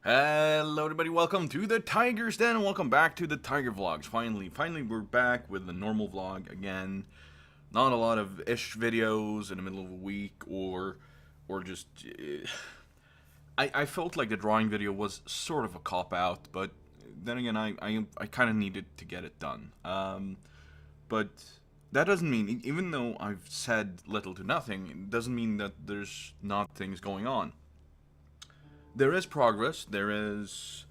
Hello everybody, welcome to the Tiger's Den and welcome back to the Tiger Vlogs. Finally we're back with the normal vlog again. Not a lot of ish videos in the middle of a week or just I felt like the drawing video was sort of a cop out, but then again I kind of needed to get it done. But that doesn't mean, even though I've said little to nothing, it doesn't mean that there's not things going on. There is progress. There is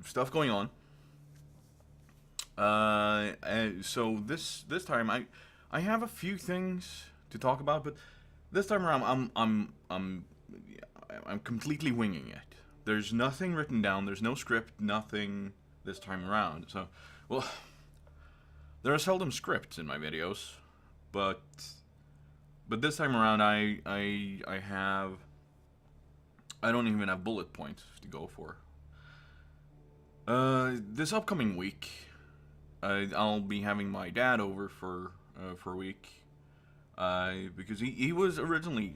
stuff going on. So this time I have a few things to talk about, but this time around I'm completely winging it. There's nothing written down. There's no script. Nothing this time around. So, well, there are seldom scripts in my videos, but this time around I don't even have bullet points to go for. This upcoming week, I'll be having my dad over for a week. Because he was originally,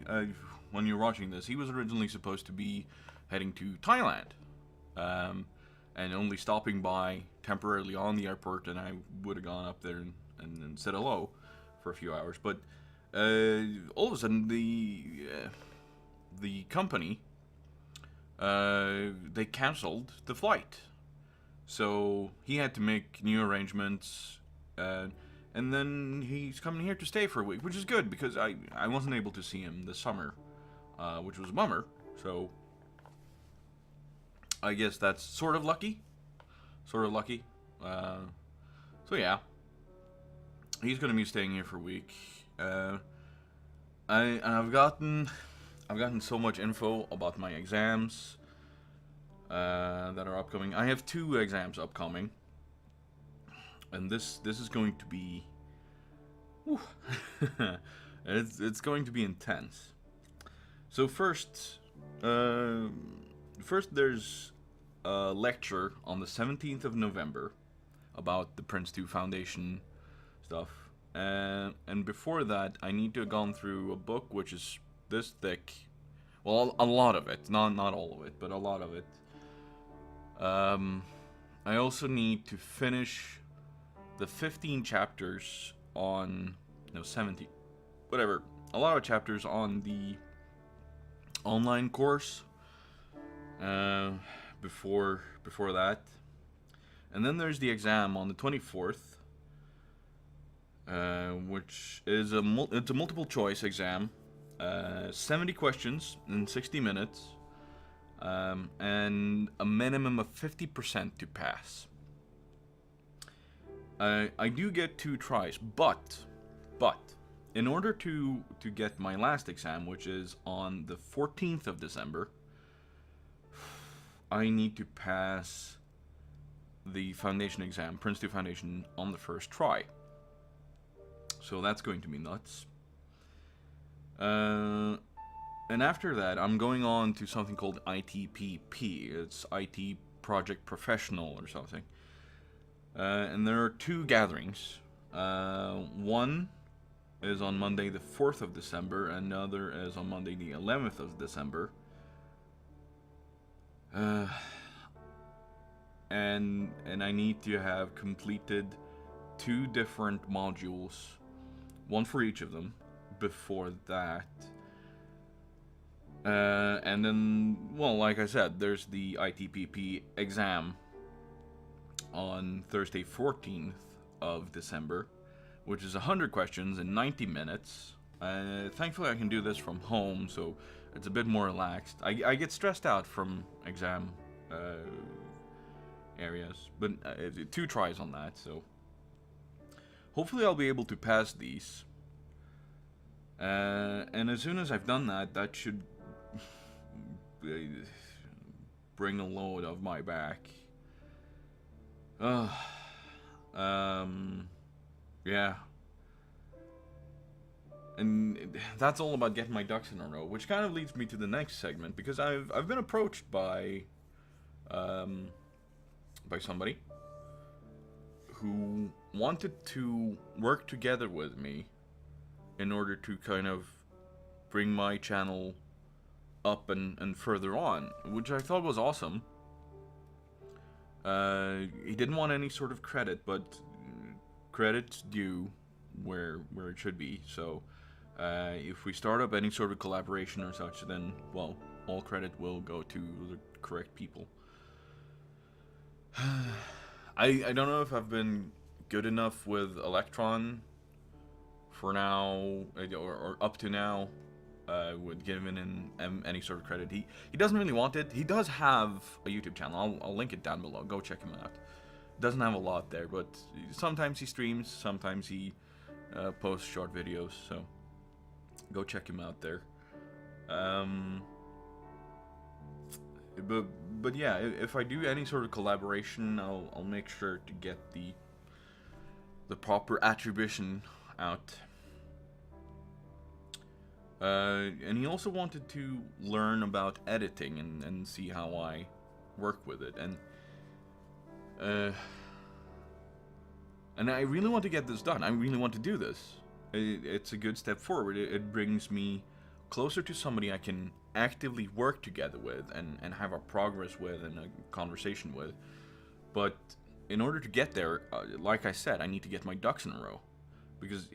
when you're watching this, he was originally supposed to be heading to Thailand. And only stopping by temporarily on the airport, and I would have gone up there and said hello for a few hours. But all of a sudden, the company, they canceled the flight. So he had to make new arrangements, and then he's coming here to stay for a week, which is good because I wasn't able to see him this summer, which was a bummer. So I guess that's sort of lucky. So yeah, he's gonna be staying here for a week. I've gotten so much info about my exams that are upcoming. I have 2 exams upcoming, and this is going to be, it's going to be intense. So first there's a lecture on the 17th of November about the Prince 2 Foundation stuff, and before that I need to have gone through a book which is this thick. Well, a lot of it, not all of it, but a lot of it. I also need to finish the 15 chapters on, no, 17, whatever, a lot of chapters on the online course before that. And then there's the exam on the 24th, which is it's a multiple choice exam. 70 questions in 60 minutes, and a minimum of 50% to pass. I do get 2 tries, but in order to get my last exam, which is on the 14th of December, I need to pass the foundation exam, Prince 2 Foundation, on the first try. So that's going to be nuts. And after that, I'm going on to something called ITPP. It's IT Project Professional or something. And there are 2 gatherings. One is on Monday the 4th of December, and another is on Monday the 11th of December. And I need to have completed 2 different modules, one for each of them, before that. And then, well, like I said, there's the ITPP exam on Thursday 14th of December, which is 100 questions in 90 minutes. Thankfully I can do this from home, so it's a bit more relaxed. I get stressed out from exam areas, but 2 tries on that, so hopefully I'll be able to pass these. And as soon as I've done that, that should bring a load off my back. Yeah. And that's all about getting my ducks in a row, which kind of leads me to the next segment, because I've been approached by somebody who wanted to work together with me in order to kind of bring my channel up and further on, which I thought was awesome. He didn't want any sort of credit, but credit's due where it should be. So if we start up any sort of collaboration or such, then, well, all credit will go to the correct people. I don't know if I've been good enough with Electron for now, or up to now, with giving in any sort of credit. He doesn't really want it. He does have a YouTube channel. I'll link it down below. Go check him out. Doesn't have a lot there, but sometimes he streams, sometimes he posts short videos, so go check him out there. But yeah, if I do any sort of collaboration, I'll make sure to get the proper attribution out. And he also wanted to learn about editing and see how I work with it, and I really want to get this done. I really want to do this. It's a good step forward. It brings me closer to somebody I can actively work together with and have a progress with and a conversation with. But in order to get there, like I said, I need to get my ducks in a row. Because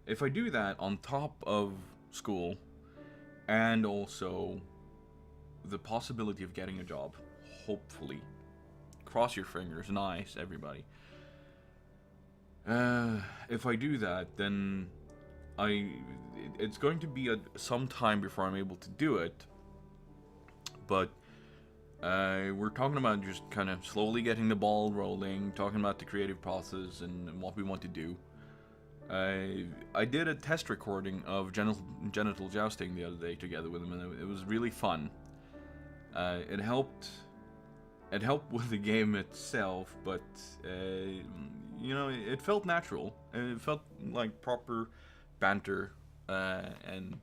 if I do that on top of school and also the possibility of getting a job, hopefully, cross your fingers, nice, everybody. If I do that, then it's going to be some time before I'm able to do it. But we're talking about just kind of slowly getting the ball rolling, talking about the creative process and what we want to do. I did a test recording of genital jousting the other day together with him, and it was really fun. It helped with the game itself, but you know, it felt natural. It felt like proper banter and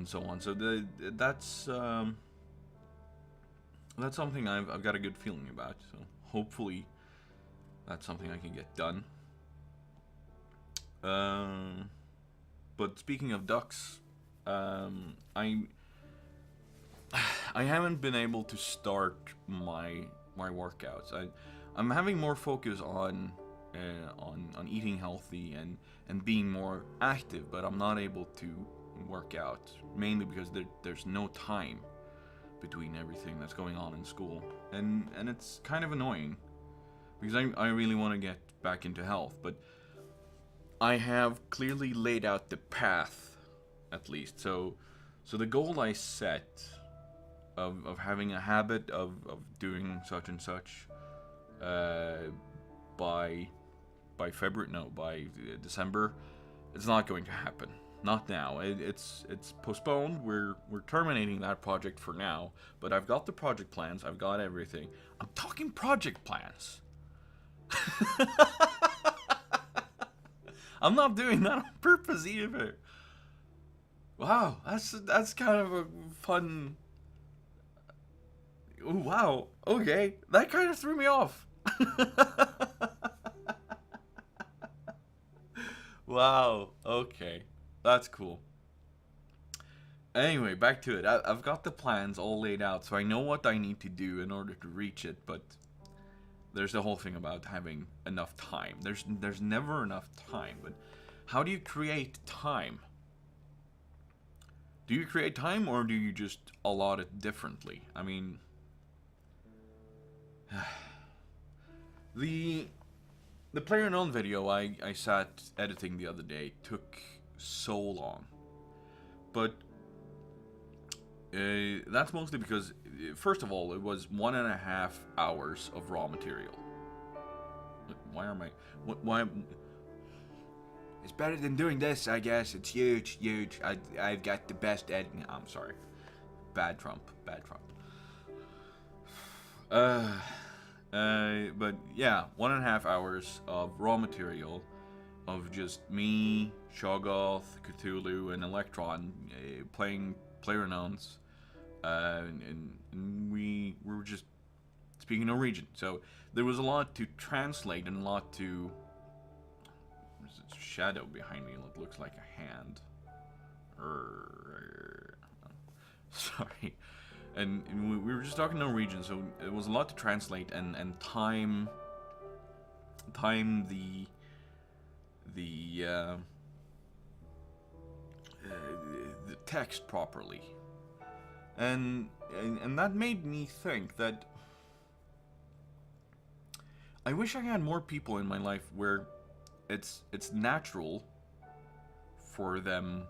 so on. So that's something I've got a good feeling about. So hopefully that's something I can get done. But speaking of ducks, I haven't been able to start my workouts. I'm having more focus on eating healthy and being more active, but I'm not able to work out, mainly because there's no time between everything that's going on in school, and it's kind of annoying because I really want to get back into health, but I have clearly laid out the path, at least. So the goal I set of having a habit of doing such and such by December, it's not going to happen. Not now. It's postponed. We're terminating that project for now. But I've got the project plans. I've got everything. I'm talking project plans. I'm not doing that on purpose either. Wow, that's kind of a fun. Ooh, wow. Okay, that kind of threw me off. Wow. Okay, that's cool. Anyway, back to it. I've got the plans all laid out, so I know what I need to do in order to reach it. But there's the whole thing about having enough time. There's never enough time. But how do you create time? Do you create time, or do you just allot it differently? I mean, the PlayerUnknown video I sat editing the other day took so long. But that's mostly because, first of all, it was 1.5 hours of raw material. Why? It's better than doing this, I guess. It's huge. I've got the best editing. I'm sorry. Bad Trump. But yeah, 1.5 hours of raw material of just me, Shoggoth, Cthulhu, and Electron playing PlayerUnknown's, and we were just speaking Norwegian. So there was a lot to translate and a lot to. There's a shadow behind me that looks like a hand Sorry. And we were just talking Norwegian, so it was a lot to translate and time the the text properly, and that made me think that I wish I had more people in my life where it's natural for them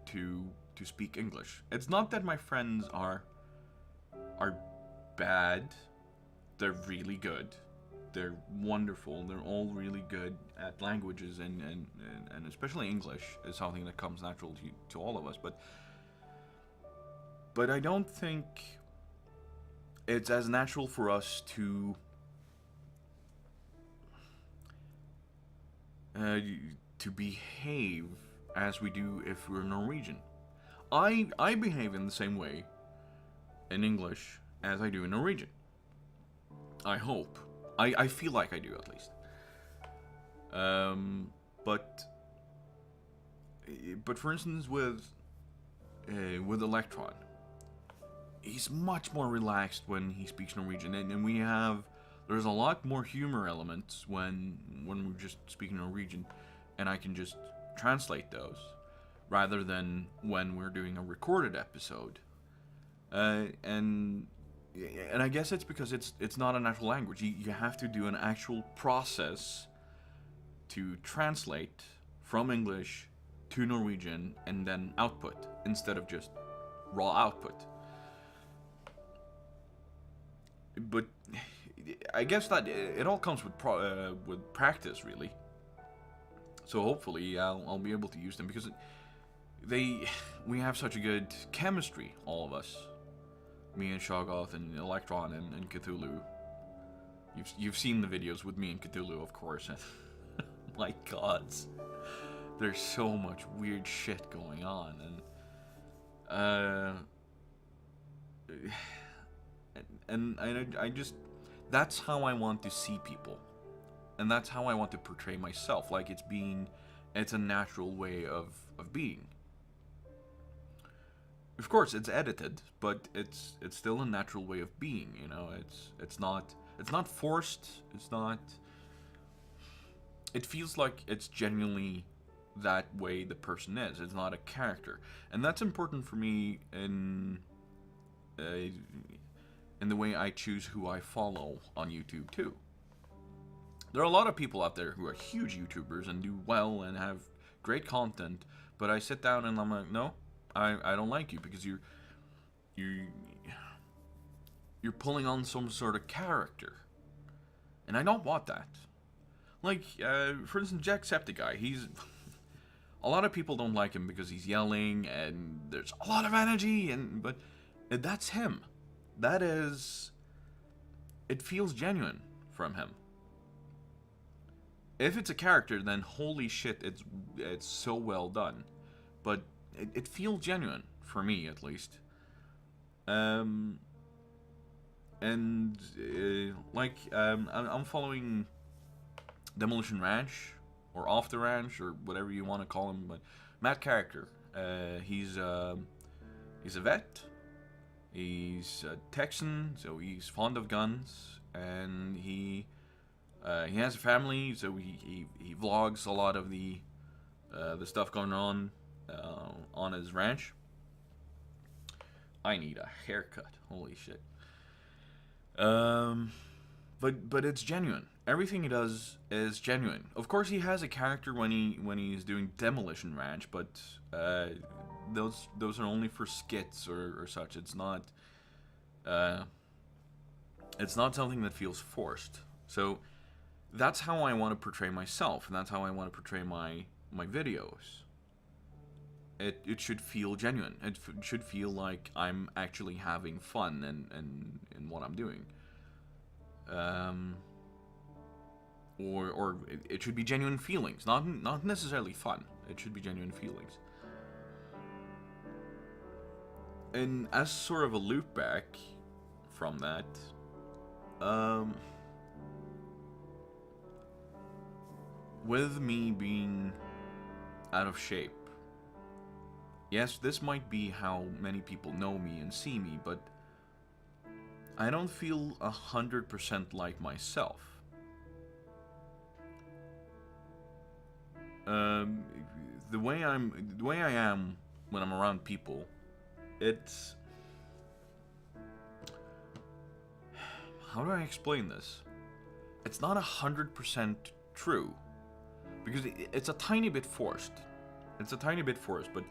to speak English. It's not that my friends are bad. They're really good. They're wonderful. They're all really good at languages, and especially English is something that comes natural to all of us. But I don't think it's as natural for us to behave as we do if we're Norwegian. I behave in the same way in English as I do in Norwegian. I hope. I feel like I do, at least. But for instance, with Electron, he's much more relaxed when he speaks Norwegian, and there's a lot more humor elements when we're just speaking Norwegian, and I can just translate those rather than when we're doing a recorded episode. And I guess it's because it's not a natural language. You have to do an actual process to translate from English to Norwegian and then output instead of just raw output. But I guess that it all comes with practice, really. So hopefully I'll be able to use them because we have such a good chemistry, all of us. Me and Shoggoth and Electron and Cthulhu. You've seen the videos with me and Cthulhu, of course. My gods, there's so much weird shit going on, and I just, that's how I want to see people, and that's how I want to portray myself. Like it's a natural way of being. Of course, it's edited, but it's still a natural way of being. You know, it's not forced. It's not. It feels like it's genuinely that way the person is. It's not a character, and that's important for me in the way I choose who I follow on YouTube too. There are a lot of people out there who are huge YouTubers and do well and have great content, but I sit down and I'm like, no. I don't like you because you're pulling on some sort of character, and I don't want that. Like, for instance, Jacksepticeye. He's a lot of people don't like him because he's yelling and there's a lot of energy, but that's him. That is, it feels genuine from him. If it's a character, then holy shit, it's so well done. But it feels genuine, for me at least. I'm following Demolition Ranch, or Off the Ranch, or whatever you want to call him, but Matt Character. He's a vet. He's a Texan, so he's fond of guns, and he has a family, so he vlogs a lot of the stuff going on his ranch. I need a haircut. Holy shit. But it's genuine. Everything he does is genuine. Of course, he has a character when he's doing Demolition Ranch, but those are only for skits or such. It's not something that feels forced. So that's how I want to portray myself, and that's how I want to portray my videos. It should feel genuine. It should feel like I'm actually having fun in what I'm doing. Or it should be genuine feelings, not necessarily fun. It should be genuine feelings. And as sort of a loop back from that, with me being out of shape, Yes, this might be how many people know me and see me, but I don't feel 100% like myself. Um, the way I am when I'm around people, it's, how do I explain this? It's not 100% true, because it's a tiny bit forced. It's a tiny bit forced, but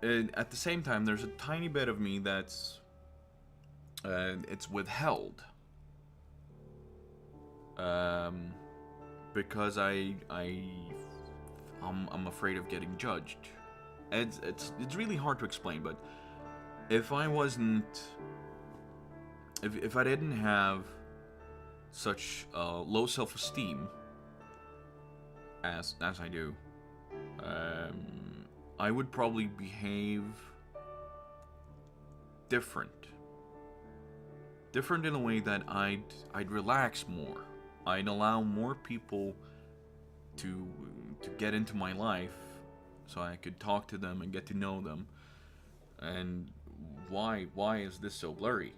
at the same time, there's a tiny bit of me that's it's withheld. Because I'm afraid of getting judged. It's really hard to explain, but if I wasn't, if I didn't have such low self-esteem as I do, I would probably behave different in a way that I'd relax more. I'd allow more people to get into my life, so I could talk to them and get to know them. And why is this so blurry?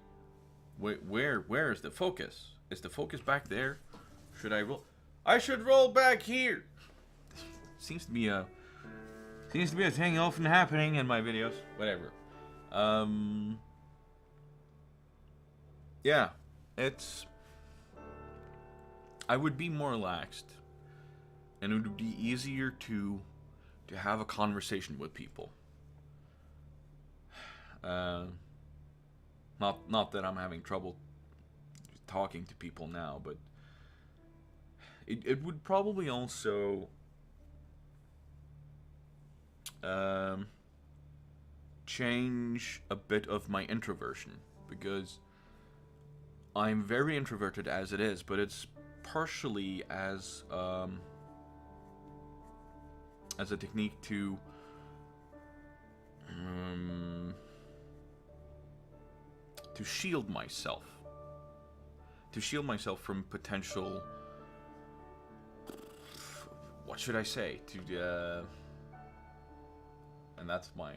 Where is the focus? Is the focus back there? Should I roll? I should roll back here. Seems to be a thing often happening in my videos. Whatever. Yeah, I would be more relaxed, and it would be easier to have a conversation with people. Not that I'm having trouble talking to people now, but it would probably also change a bit of my introversion, because I'm very introverted as it is, but it's partially as a technique to shield myself, from potential, what should I say, and that's my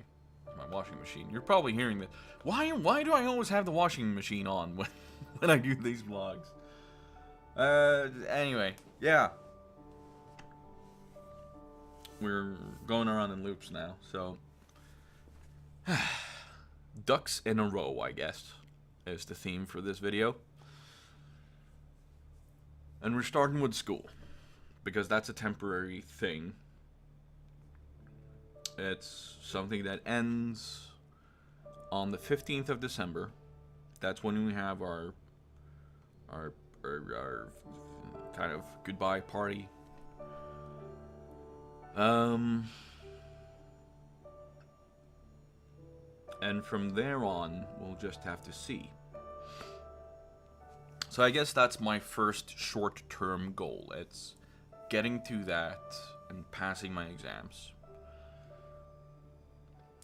washing machine. You're probably hearing that. Why do I always have the washing machine on when I do these vlogs? Anyway, yeah. We're going around in loops now, so ducks in a row, I guess, is the theme for this video. And we're starting with school, because that's a temporary thing. It's something that ends on the 15th of December. That's when we have our kind of goodbye party. And from there on, we'll just have to see. So I guess that's my first short-term goal. It's getting to that and passing my exams.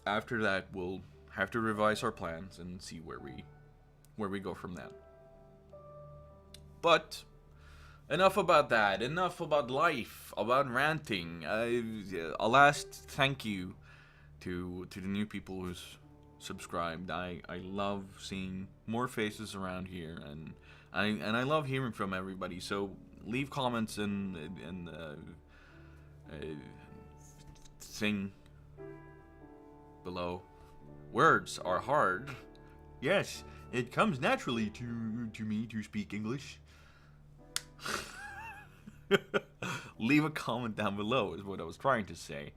After that, we'll have to revise our plans and see where we go from there. But enough about that. Enough about life, about ranting. A last thank you to the new people who's subscribed. I love seeing more faces around here, and I love hearing from everybody. So leave comments and thing below. Words are hard. Yes, it comes naturally to me to speak English. Leave a comment down below is what I was trying to say.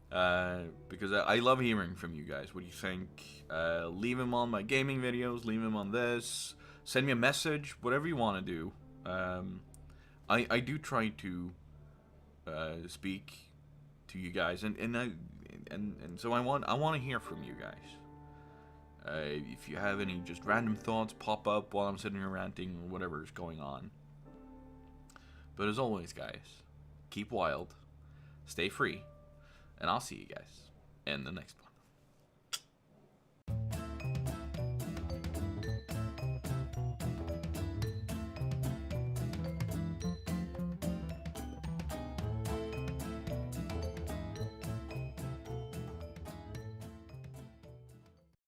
Because I love hearing from you guys. What do you think? Leave them on my gaming videos. Leave them on this. Send me a message. Whatever you want to do. I do try to speak to you guys, and so I want to hear from you guys. If you have any just random thoughts pop up while I'm sitting here ranting or whatever is going on. But as always, guys, keep wild, stay free, and I'll see you guys in the next one.